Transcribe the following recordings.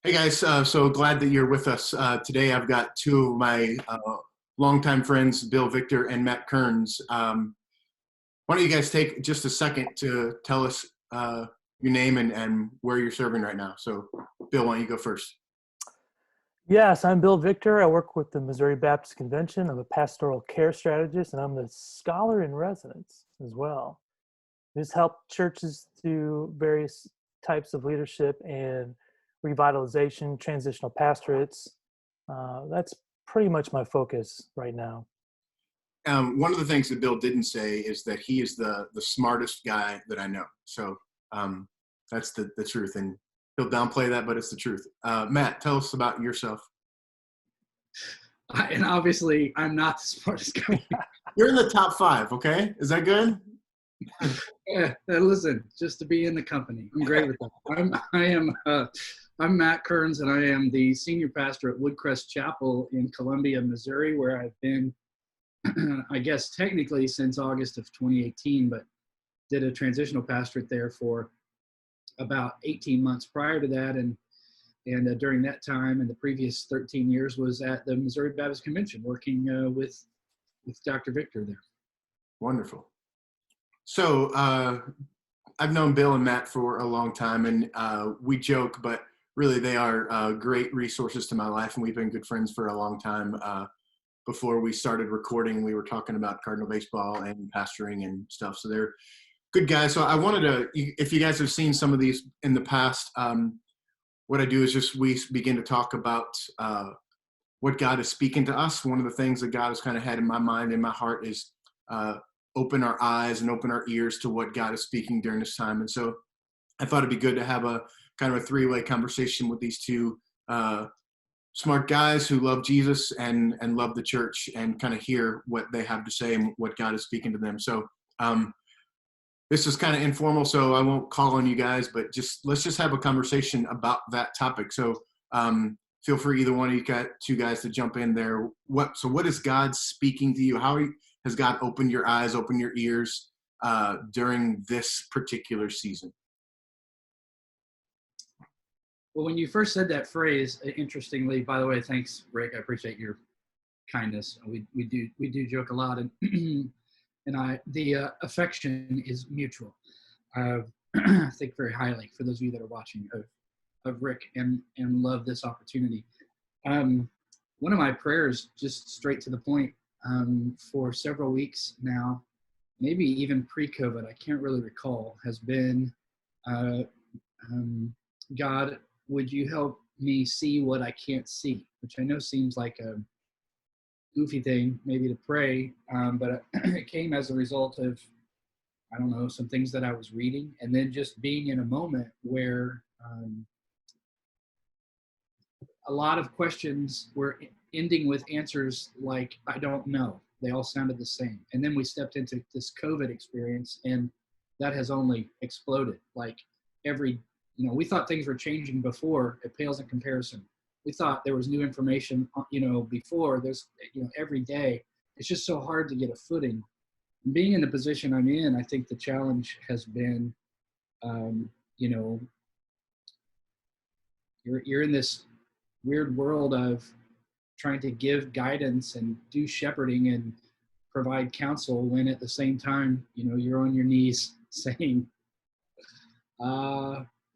Hey guys, so glad that you're with us today. I've got two of my longtime friends, Bill Victor and Matt Kearns. Why don't you guys take just a second to tell us your name and where you're serving right now? So, Bill, why don't you go first? Yes, I'm Bill Victor. I work with the Missouri Baptist Convention. I'm a pastoral care strategist, and I'm the scholar in residence as well. Just help churches through various types of leadership and revitalization, transitional pastorates. That's pretty much my focus right now. One of the things that Bill didn't say is that he is the smartest guy that I know. So that's the truth, and he'll downplay that, but it's the truth. Matt, tell us about yourself. And obviously, I'm not the smartest guy. You're in the top five, okay? Is that good? Yeah, listen, just to be in the company, I'm great with that. I'm Matt Kearns, and I am the senior pastor at Woodcrest Chapel in Columbia, Missouri, where I've been, I guess, technically since August of 2018, but did a transitional pastorate there for about 18 months prior to that, and during that time and the previous 13 years was at the Missouri Baptist Convention working with Dr. Victor there. Wonderful. So I've known Bill and Matt for a long time, and we joke, but really they are great resources to my life, and we've been good friends for a long time. Before we started recording, we were talking about Cardinal baseball and pastoring and stuff, so they're good guys. So I wanted to, if you guys have seen some of these in the past, what I do is just we begin to talk about what God is speaking to us. One of the things that God has kind of had in my mind, in my heart, is open our eyes and open our ears to what God is speaking during this time. And so I thought it'd be good to have a kind of a three-way conversation with these two smart guys who love Jesus and love the church, and kind of hear what they have to say and what God is speaking to them. So this is kind of informal, so I won't call on you guys, but let's just have a conversation about that topic. So feel free, either one of you two guys, to jump in there. What is God speaking to you? How has God opened your eyes, opened your ears during this particular season? Well, when you first said that phrase, interestingly, by the way, thanks, Rick. I appreciate your kindness. We do joke a lot, and the affection is mutual. I think very highly, for those of you that are watching, of Rick, and love this opportunity. One of my prayers, just straight to the point, for several weeks now, maybe even pre-COVID, I can't really recall, has been, God, would you help me see what I can't see? Which I know seems like a goofy thing maybe to pray, but it came as a result of, I don't know, some things that I was reading, and then just being in a moment where a lot of questions were ending with answers like, I don't know. They all sounded the same. And then we stepped into this COVID experience, and that has only exploded. Like we thought things were changing before. It pales in comparison. We thought there was new information, before. There's, every day. It's just so hard to get a footing. Being in the position I'm in, I think the challenge has been, you're in this weird world of trying to give guidance and do shepherding and provide counsel, when at the same time, you're on your knees saying,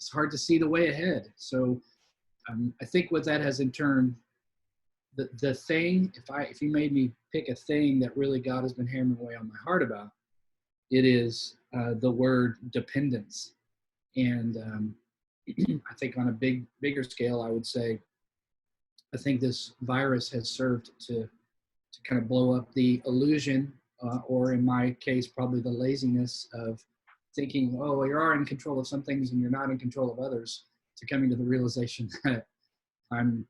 it's hard to see the way ahead. So I think what that has in turn, the thing, if you made me pick a thing that really God has been hammering away on my heart about, it is the word dependence. And I think on a bigger scale, I would say, I think this virus has served to kind of blow up the illusion, or in my case, probably the laziness of thinking, oh, well, you are in control of some things and you're not in control of others, to coming to the realization that I'm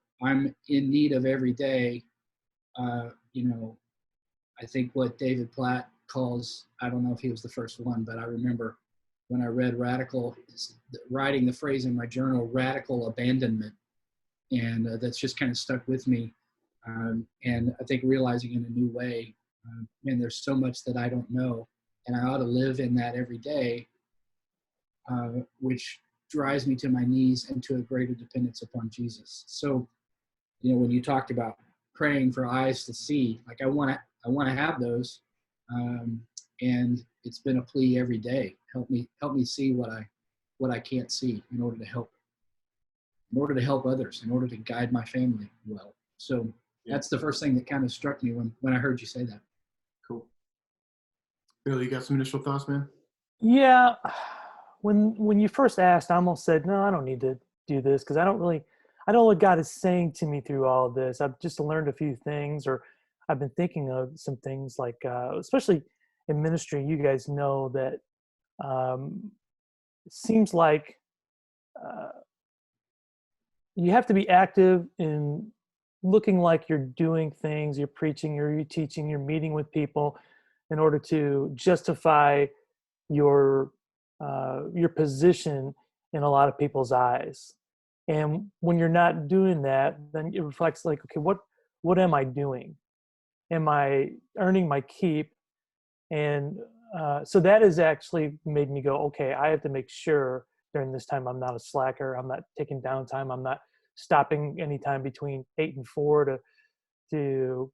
in need of every day. I think what David Platt calls, I don't know if he was the first one, but I remember when I read writing the phrase in my journal, radical abandonment. And that's just kind of stuck with me. And I think realizing in a new way, man, there's so much that I don't know, and I ought to live in that every day, which drives me to my knees and to a greater dependence upon Jesus. So, when you talked about praying for eyes to see, like I want to have those, and it's been a plea every day. Help me see what I can't see in order to help others, in order to guide my family well. So that's the first thing that kind of struck me when I heard you say that. Cool. Bill, you got some initial thoughts, man? Yeah. When you first asked, I almost said, no, I don't need to do this because I don't know what God is saying to me through all of this. I've just learned a few things, or I've been thinking of some things like, especially in ministry, you guys know that it seems like you have to be active in looking like you're doing things, you're preaching, you're teaching, you're meeting with people in order to justify your position in a lot of people's eyes. And when you're not doing that, then it reflects like, okay, what am I doing? Am I earning my keep? And so that has actually made me go, okay, I have to make sure during this time I'm not a slacker. I'm not taking downtime. I'm not stopping anytime between 8 and 4 to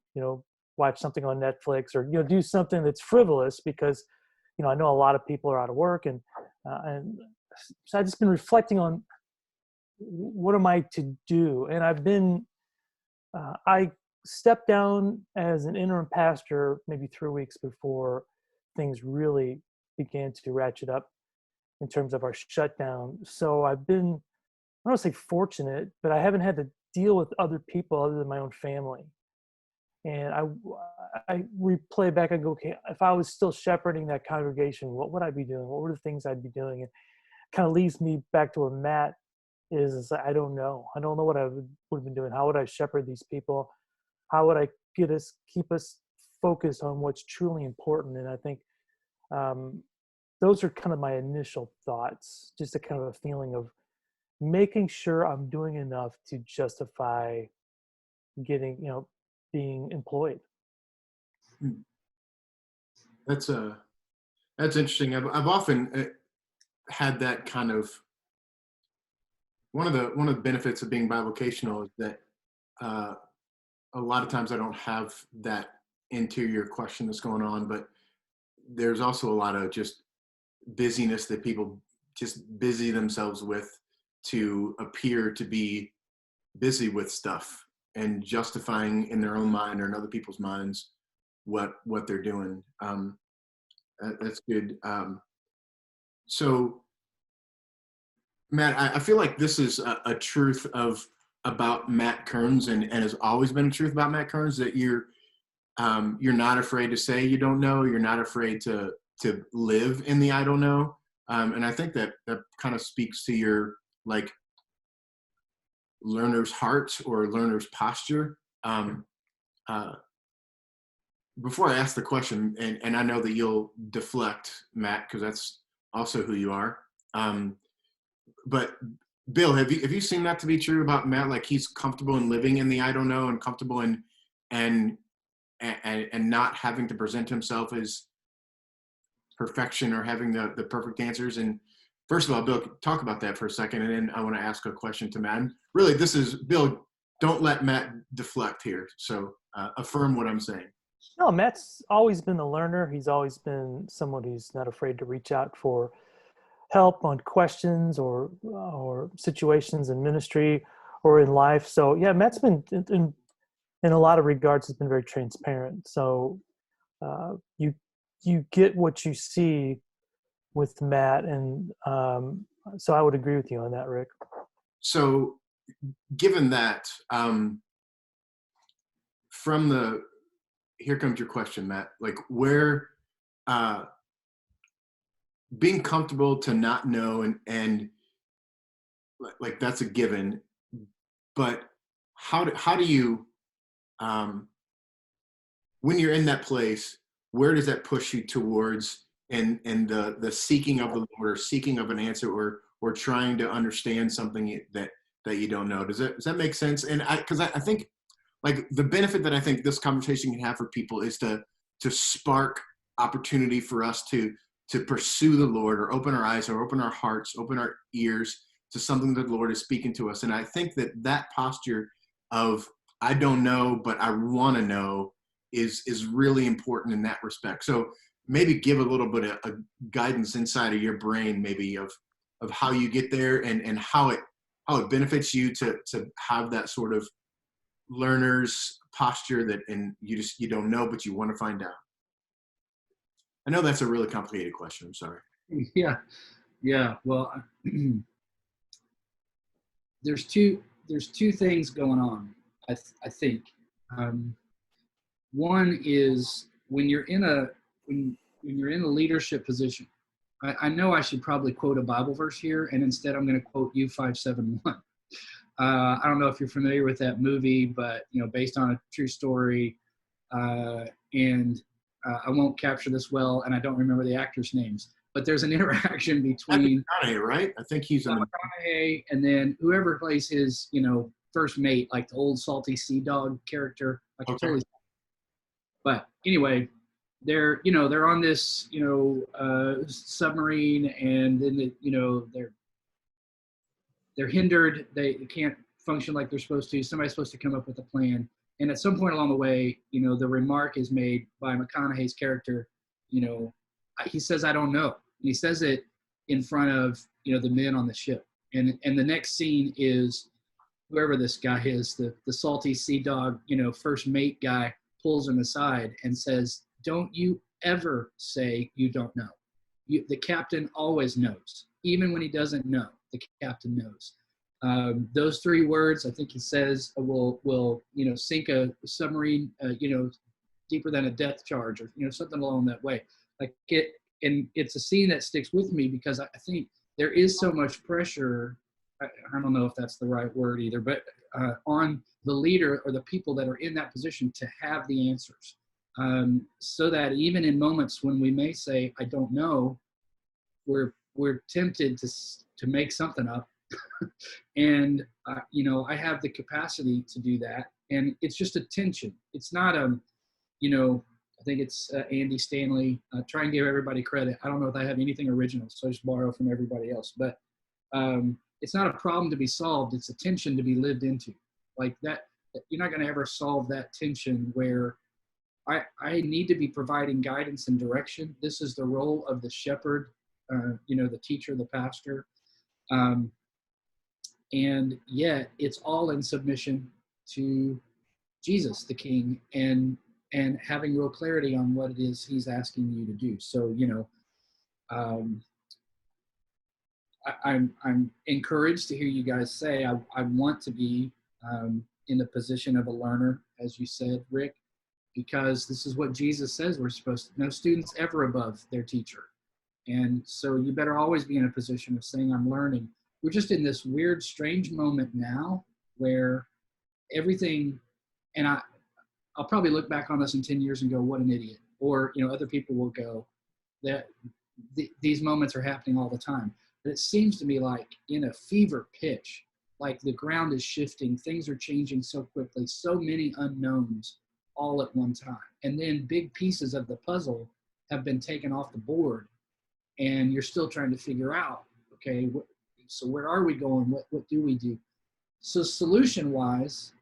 watch something on Netflix or do something that's frivolous, because I know a lot of people are out of work, and so I've just been reflecting on what am I to do. And I stepped down as an interim pastor maybe 3 weeks before things really began to ratchet up in terms of our shutdown. So I've been, I don't want to say fortunate, but I haven't had to deal with other people other than my own family. And I replay back and go, okay, if I was still shepherding that congregation, what would I be doing? What were the things I'd be doing? And it kind of leads me back to where Matt is I don't know. I don't know what I would have been doing. How would I shepherd these people? How would I keep us focused on what's truly important? And I think those are kind of my initial thoughts, just a kind of a feeling of making sure I'm doing enough to justify getting, being employed. That's interesting. I've often had that kind of, one of the benefits of being bivocational is that a lot of times I don't have that interior question that's going on, but there's also a lot of just busyness that people just busy themselves with to appear to be busy with stuff and justifying in their own mind or in other people's minds what they're doing. That's good. So Matt, I feel like this is a truth about Matt Kearns, and has always been a truth about Matt Kearns, that you're not afraid to say you don't know. You're not afraid to live in the I don't know. And I think that kind of speaks to your like learner's heart or learner's posture. Before I ask the question, and I know that you'll deflect, Matt, because that's also who you are. But Bill, have you seen that to be true about Matt? Like he's comfortable in living in the I don't know, and comfortable in and not having to present himself as perfection or having the perfect answers. And first of all, Bill, talk about that for a second, and then I want to ask a question to Matt. And really, this is Bill. Don't let Matt deflect here. So affirm what I'm saying. No, Matt's always been the learner. He's always been someone who's not afraid to reach out for help on questions or situations in ministry or in life. So yeah, Matt's been in a lot of regards has been very transparent. So you get what you see with Matt, and so I would agree with you on that, Rick. So given that, from the here comes your question, Matt. Like where being comfortable to not know and like that's a given, but how do you when you're in that place, where does that push you towards and the seeking of the Lord, or seeking of an answer, or trying to understand something that you don't know? Does that make sense? And because I think like the benefit that I think this conversation can have for people is to spark opportunity for us to pursue the Lord, or open our eyes, or open our hearts, open our ears to something that the Lord is speaking to us. And I think that that posture of, I don't know, but I want to know is really important in that respect. So maybe give a little bit of guidance inside of your brain, maybe of how you get there, and how it benefits you to have that sort of learner's posture, that, and you don't know, but you want to find out. I know that's a really complicated question. I'm sorry. Yeah, yeah. Well, there's two things going on. I think. One is when you're in a leadership position. I know I should probably quote a Bible verse here, and instead I'm going to quote U571. I don't know if you're familiar with that movie, but based on a true story, and I won't capture this well, and I don't remember the actors' names. But there's an interaction between McConaughey, right? I think he's in McConaughey, and then whoever plays his, first mate, like the old salty sea dog character. Like okay. totally. But anyway, they're on this submarine, and then they're hindered. They can't function like they're supposed to. Somebody's supposed to come up with a plan. And at some point along the way, the remark is made by McConaughey's character. He says, "I don't know." And he says it in front of the men on the ship. And the next scene is whoever this guy is, the salty sea dog, first mate guy, pulls him aside and says, "Don't you ever say you don't know. The captain always knows, even when he doesn't know. The captain knows." Those three words, I think he says, will sink a submarine, deeper than a depth charge, or something along that way. And it's a scene that sticks with me because I think there is so much pressure. I don't know if that's the right word either, but on the leader or the people that are in that position to have the answers, so that even in moments when we may say, "I don't know," we're tempted to make something up. And I have the capacity to do that, and it's just a tension. It's not I think it's Andy Stanley. Try and give everybody credit. I don't know if I have anything original, so I just borrow from everybody else. But it's not a problem to be solved. It's a tension to be lived into. Like that, you're not going to ever solve that tension where I need to be providing guidance and direction. This is the role of the shepherd, the teacher, the pastor. And yet it's all in submission to Jesus, the King, and having real clarity on what it is he's asking you to do. So, I'm encouraged to hear you guys say, I want to be in the position of a learner, as you said, Rick, because this is what Jesus says we're supposed to. No student's ever above their teacher. And so you better always be in a position of saying, I'm learning. We're just in this weird, strange moment now where everything, and I'll probably look back on this in 10 years and go, what an idiot. Or, other people will go, that these moments are happening all the time. But it seems to me like in a fever pitch, like the ground is shifting, things are changing so quickly, so many unknowns all at one time. And then big pieces of the puzzle have been taken off the board, and you're still trying to figure out, okay, so where are we going? What do we do? So solution-wise,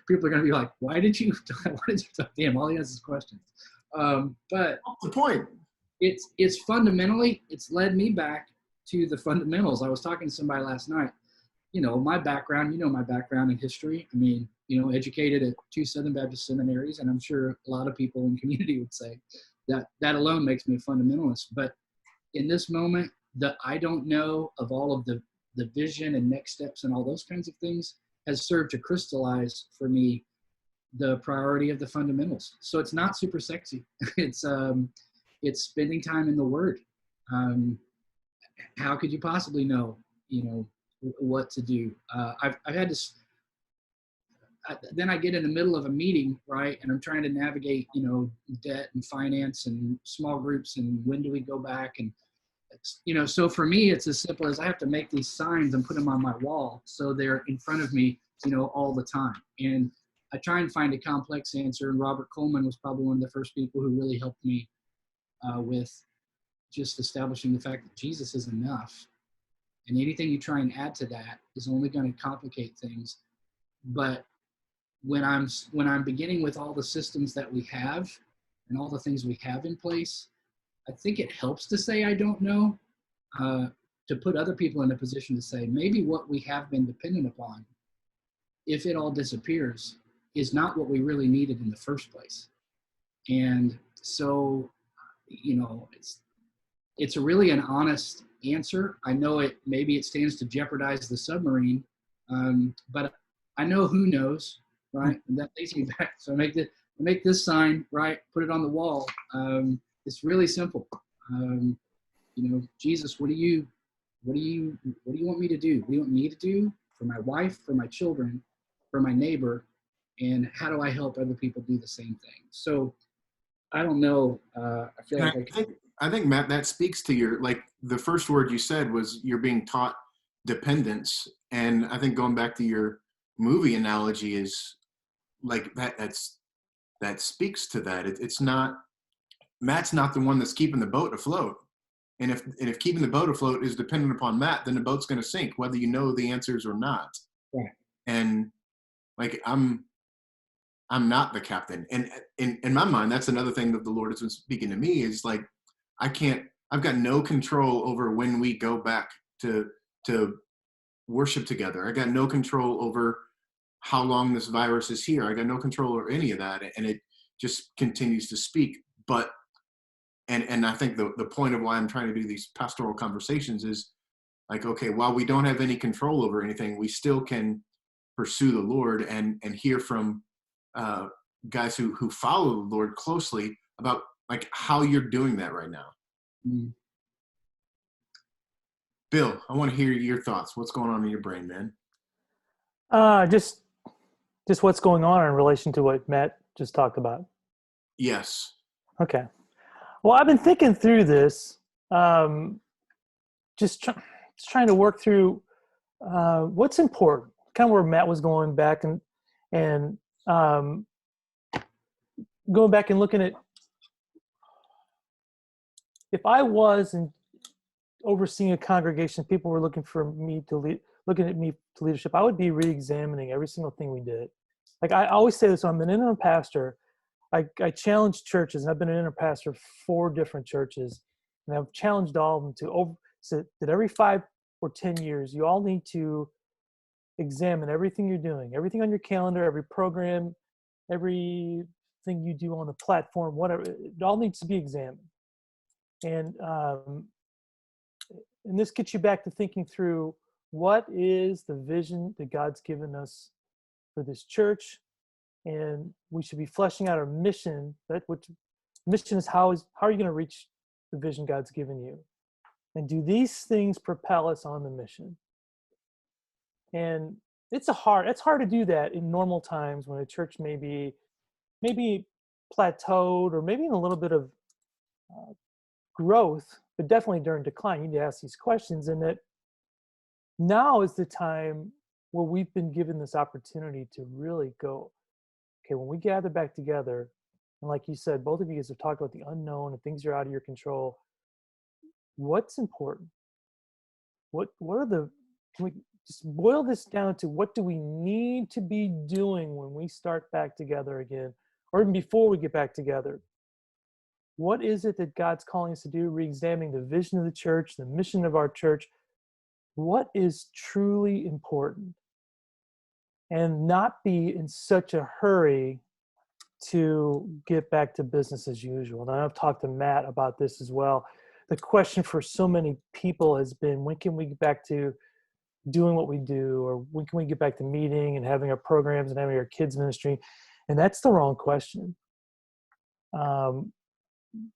people are going to be like, why did you talk to him? All he has is questions. But what's the point? It's fundamentally, it's led me back to the fundamentals. I was talking to somebody last night. My background, my background in history. I mean, educated at 2 Southern Baptist seminaries, and I'm sure a lot of people in the community would say that alone makes me a fundamentalist. But in this moment, the I don't know of all of the vision and next steps and all those kinds of things has served to crystallize for me the priority of the fundamentals. So it's not super sexy. It's spending time in the Word. How could you possibly know, what to do? I've had to. Then I get in the middle of a meeting, right, and I'm trying to navigate, debt and finance and small groups and when do we go back, and so for me it's as simple as I have to make these signs and put them on my wall so they're in front of me, all the time. And I try and find a complex answer, and Robert Coleman was probably one of the first people who really helped me with just establishing the fact that Jesus is enough. And anything you try and add to that is only going to complicate things. But when I'm beginning with all the systems that we have and all the things we have in place, I think it helps to say I don't know, to put other people in a position to say maybe what we have been dependent upon, if it all disappears, is not what we really needed in the first place. And so, it's a really an honest answer. I know maybe it stands to jeopardize the submarine, but I know who knows, right? And that leads me back. So I make this sign, right? Put it on the wall. It's really simple. Jesus, what do you want me to do? What do you want me to do for my wife, for my children, for my neighbor, and how do I help other people do the same thing? So I don't know. I feel like I think Matt, that speaks to your, like, the first word you said was you're being taught dependence, and I think going back to your movie analogy is like that speaks to that. It's not, Matt's not the one that's keeping the boat afloat. And if keeping the boat afloat is dependent upon Matt, then the boat's going to sink, whether you know the answers or not. Yeah. And like, I'm not the captain. And in my mind, that's another thing that the Lord has been speaking to me is like, I've got no control over when we go back to worship together. I got no control over how long this virus is here. I got no control over any of that. And it just continues to speak. But And I think the point of why I'm trying to do these pastoral conversations is like, okay, while we don't have any control over anything, we still can pursue the Lord and hear from guys who follow the Lord closely about like how you're doing that right now. Mm. Bill, I want to hear your thoughts. What's going on in your brain, man? Just what's going on in relation to what Matt just talked about. Yes. Okay. Well, I've been thinking through this, just trying to work through what's important, kind of where Matt was going back and going back and looking at if I was overseeing a congregation, people were looking at me to leadership, I would be re-examining every single thing we did. Like I always say this, I'm an interim pastor. I challenge churches, and I've been an interim pastor for 4 different churches, and I've challenged all of them so that every 5 or 10 years, you all need to examine everything you're doing, everything on your calendar, every program, everything you do on the platform, whatever, it all needs to be examined. And this gets you back to thinking through what is the vision that God's given us for this church, and we should be fleshing out our mission. Which mission is how are you going to reach the vision God's given you, and do these things propel us on the mission? And it's hard to do that in normal times when a church may be plateaued or maybe in a little bit of growth, but definitely during decline. You need to ask these questions, and that now is the time where we've been given this opportunity to really go, okay, when we gather back together, and like you said, both of you guys have talked about the unknown and things are out of your control. What's important? Can we just boil this down to what do we need to be doing when we start back together again, or even before we get back together? What is it that God's calling us to do? Re-examining the vision of the church, the mission of our church. What is truly important? And not be in such a hurry to get back to business as usual. And I've talked to Matt about this as well. The question for so many people has been, when can we get back to doing what we do? Or when can we get back to meeting and having our programs and having our kids ministry? And that's the wrong question.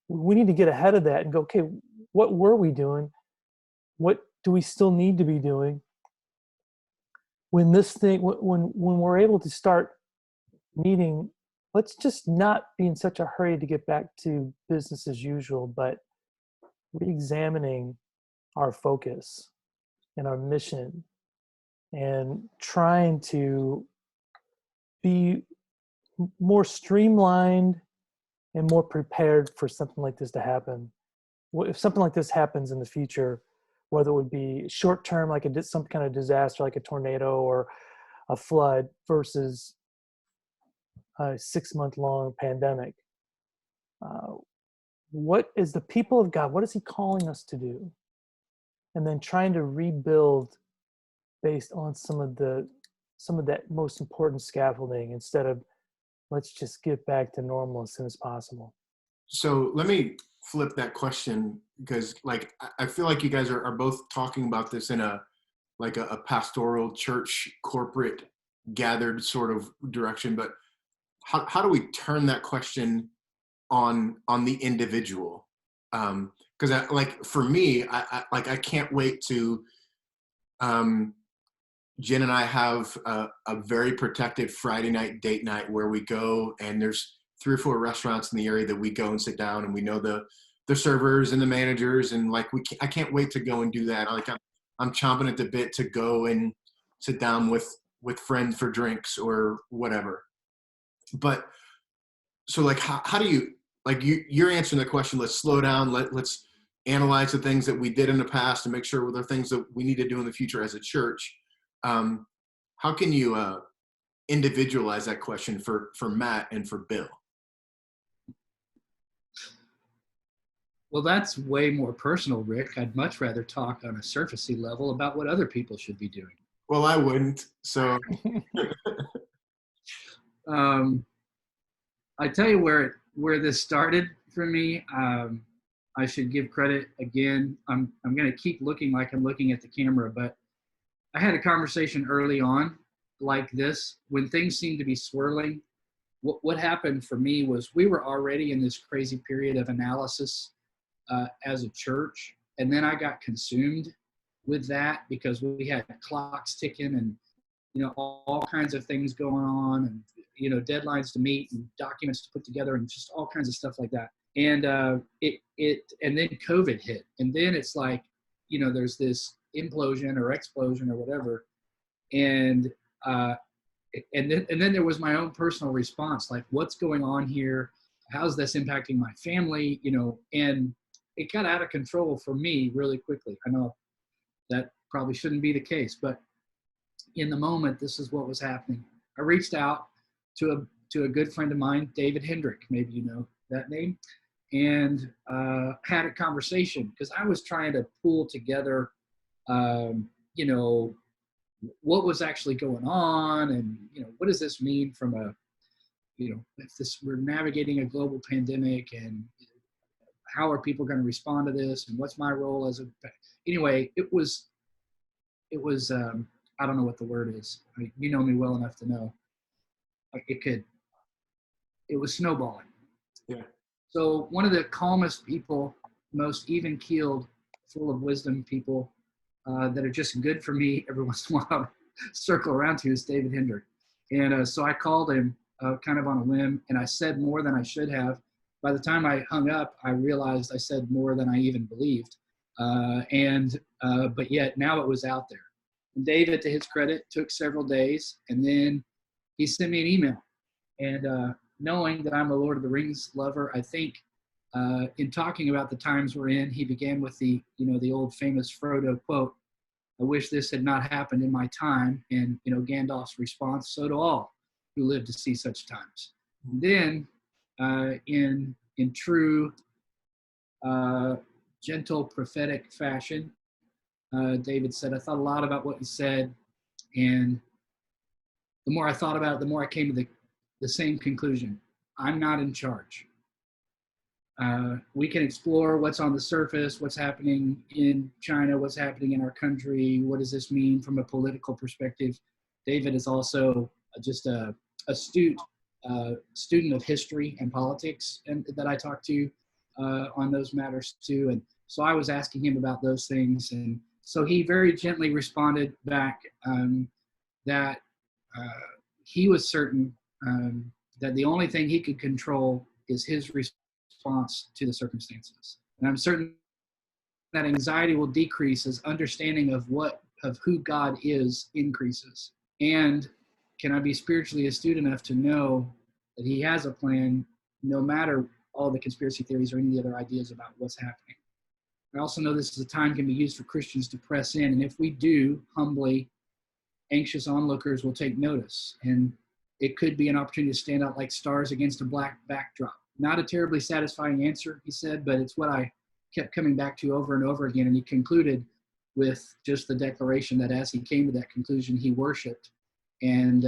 We need to get ahead of that and go, okay, what were we doing? What do we still need to be doing? When we're able to start meeting, let's just not be in such a hurry to get back to business as usual, but re-examining our focus and our mission and trying to be more streamlined and more prepared for something like this to happen. If something like this happens in the future, whether it would be short term, like some kind of disaster, like a tornado or a flood, versus a 6-month long pandemic. What is the people of God? What is He calling us to do? And then trying to rebuild based on some of that most important scaffolding, instead of let's just get back to normal as soon as possible. So let me flip that question, because like I feel like you guys are both talking about this in a pastoral church corporate gathered sort of direction, but how do we turn that question on the individual? Because for me, I can't wait to Jen and I have a very protected Friday night date night where we go, and there's 3 or 4 restaurants in the area that we go and sit down, and we know the servers and the managers, and I can't wait to go and do that. I'm chomping at the bit to go and sit down with friends for drinks or whatever. But so how do you, you're answering the question, let's slow down, let's analyze the things that we did in the past and make sure they're things that we need to do in the future as a church. How can you individualize that question for Matt and for Bill? Well, that's way more personal, Rick. I'd much rather talk on a surfacey level about what other people should be doing. Well, I wouldn't. So I tell you where this started for me. I should give credit again. I'm going to keep looking like I'm looking at the camera, but I had a conversation early on like this when things seemed to be swirling. What happened for me was we were already in this crazy period of analysis as a church, and then I got consumed with that because we had clocks ticking and all kinds of things going on, and deadlines to meet and documents to put together and just all kinds of stuff like that. And and then COVID hit, and then it's like there's this implosion or explosion or whatever, and then there was my own personal response, like, what's going on here? How's this impacting my family? And it got out of control for me really quickly. I know that probably shouldn't be the case, but in the moment, this is what was happening. I reached out to a good friend of mine, David Hendrick, maybe you know that name, and had a conversation because I was trying to pull together, what was actually going on, and what does this mean from a, if we're navigating a global pandemic, and how are people going to respond to this, and what's my role as anyway, it was I don't know what the word is. I mean, you know me well enough to know it was snowballing. Yeah. So one of the calmest people, most even keeled, full of wisdom people that are just good for me every once in a while circle around to is David Hendrick. And so I called him kind of on a whim, and I said more than I should have. By the time I hung up, I realized I said more than I even believed. But yet now it was out there. And David, to his credit, took several days, and then he sent me an email. And knowing that I'm a Lord of the Rings lover, I think in talking about the times we're in, he began with the old famous Frodo quote, "I wish this had not happened in my time." And Gandalf's response, "So do all who live to see such times." And then in true gentle prophetic fashion, David said, "I thought a lot about what you said, and the more I thought about it, the more I came to the same conclusion. I'm not in charge. We can explore what's on the surface, what's happening in China, what's happening in our country, what does this mean from a political perspective." David is also just a astute student of history and politics, and that I talk to on those matters too. And so I was asking him about those things, and so he very gently responded back that he was certain that the only thing he could control is his response to the circumstances. And I'm certain that anxiety will decrease as understanding of who God is increases. And can I be spiritually astute enough to know that he has a plan, no matter all the conspiracy theories or any other ideas about what's happening? I also know this is a time can be used for Christians to press in. And if we do, humbly, anxious onlookers will take notice. And it could be an opportunity to stand out like stars against a black backdrop. Not a terribly satisfying answer, he said, but it's what I kept coming back to over and over again. And he concluded with just the declaration that as he came to that conclusion, he worshiped. And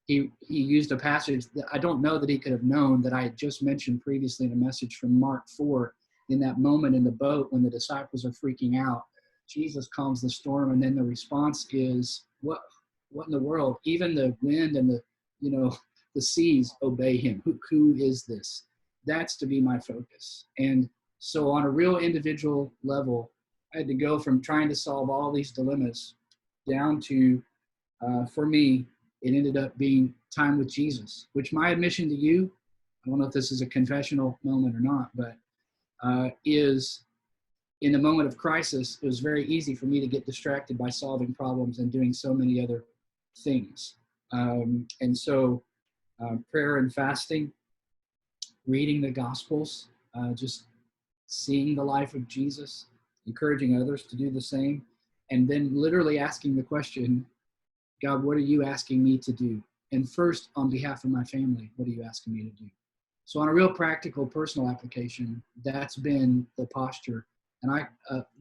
he used a passage that I don't know that he could have known that I had just mentioned previously in a message from Mark 4. In that moment in the boat when the disciples are freaking out, Jesus calms the storm, and then the response is, what in the world? Even the wind and the seas obey him. Who is this? That's to be my focus. And so on a real individual level, I had to go from trying to solve all these dilemmas down to, for me, it ended up being time with Jesus, which my admission to you, I don't know if this is a confessional moment or not, but is in the moment of crisis, it was very easy for me to get distracted by solving problems and doing so many other things. And so prayer and fasting, reading the Gospels, just seeing the life of Jesus, encouraging others to do the same, and then literally asking the question, God, what are you asking me to do? And first, on behalf of my family, what are you asking me to do? So on a real practical, personal application, that's been the posture. And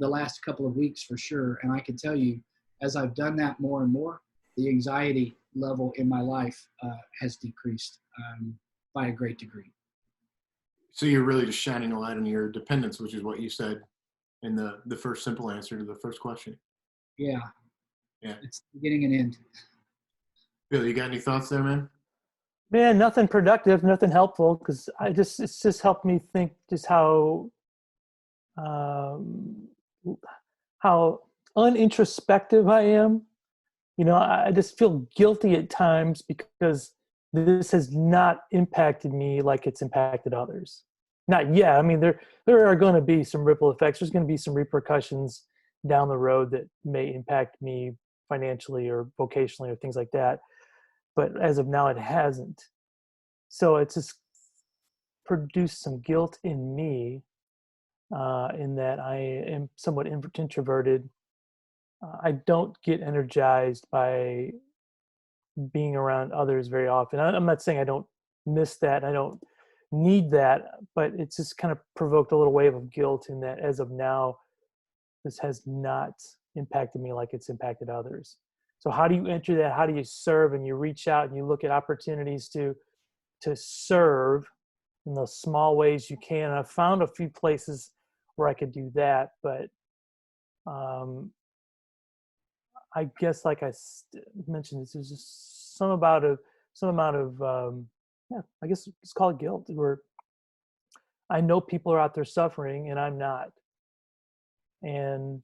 the last couple of weeks for sure. And I can tell you, as I've done that more and more, the anxiety level in my life has decreased by a great degree. So you're really just shining a light on your dependence, which is what you said in the first simple answer to the first question. Yeah. Yeah. It's beginning and end. Bill, you got any thoughts there, man? Man, nothing productive, nothing helpful, because it's just helped me think just um, how unintrospective I am. I just feel guilty at times because this has not impacted me like it's impacted others. Not yet. I mean, there are going to be some ripple effects. There's going to be some repercussions down the road that may impact me financially or vocationally or things like that. But as of now, it hasn't. So it's just produced some guilt in me in that I am somewhat introverted. I don't get energized by being around others very often. I'm not saying I don't miss that. I don't need that, but it's just kind of provoked a little wave of guilt in that as of now, this has not impacted me like it's impacted others. So how do you enter that? How do you serve? And you reach out and you look at opportunities to serve in those small ways you can. And I've found a few places where I could do that, but I guess, like I mentioned, this is just some amount of yeah, I guess let's call it guilt, where I know people are out there suffering and I'm not. And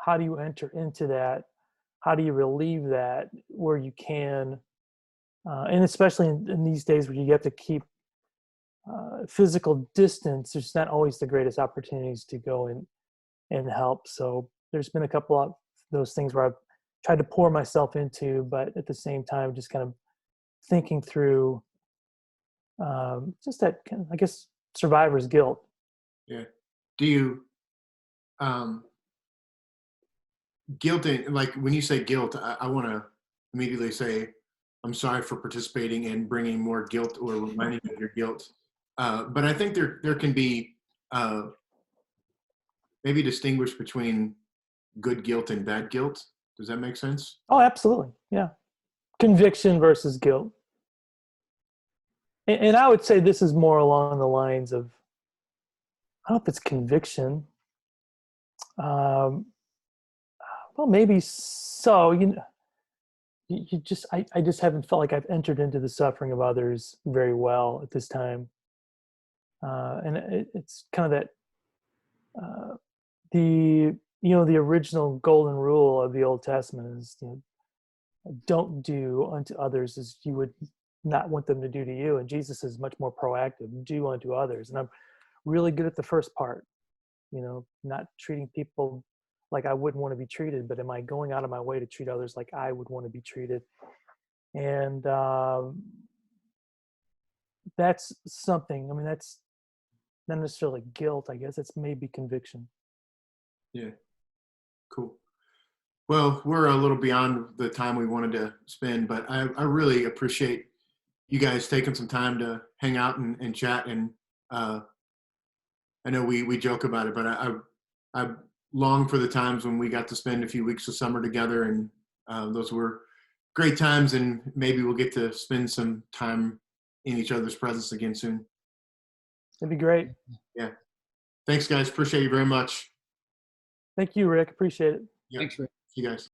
how do you enter into that? How do you relieve that where you can? And especially in these days where you have to keep physical distance, there's not always the greatest opportunities to go and help. So there's been a couple of those things where I've tried to pour myself into, but at the same time, just kind of thinking through just that, I guess, survivor's guilt. Yeah. Do you guilting, like when you say guilt, I want to immediately say, I'm sorry for participating in bringing more guilt or reminding you of your guilt. But I think there can be maybe distinguish between good guilt and bad guilt. Does that make sense? Oh, absolutely. Yeah. Conviction versus guilt. And I would say this is more along the lines of, I don't know if it's conviction. Well, maybe so. You just, I just haven't felt like I've entered into the suffering of others very well at this time. And it's kind of that, the original golden rule of the Old Testament is, don't do unto others as you would not want them to do to you. And Jesus is much more proactive, do unto others. And I'm really good at the first part, not treating people like I wouldn't want to be treated, but am I going out of my way to treat others like I would want to be treated? And that's something, I mean, not necessarily guilt, I guess. It's maybe conviction. Yeah. Cool. Well, we're a little beyond the time we wanted to spend, but I really appreciate you guys taking some time to hang out and chat. And I know we joke about it, but I long for the times when we got to spend a few weeks of summer together, and those were great times. And maybe we'll get to spend some time in each other's presence again soon. That'd be great. Yeah. Thanks, guys. Appreciate you very much. Thank you, Rick. Appreciate it. Yeah. Thanks, Rick. You guys.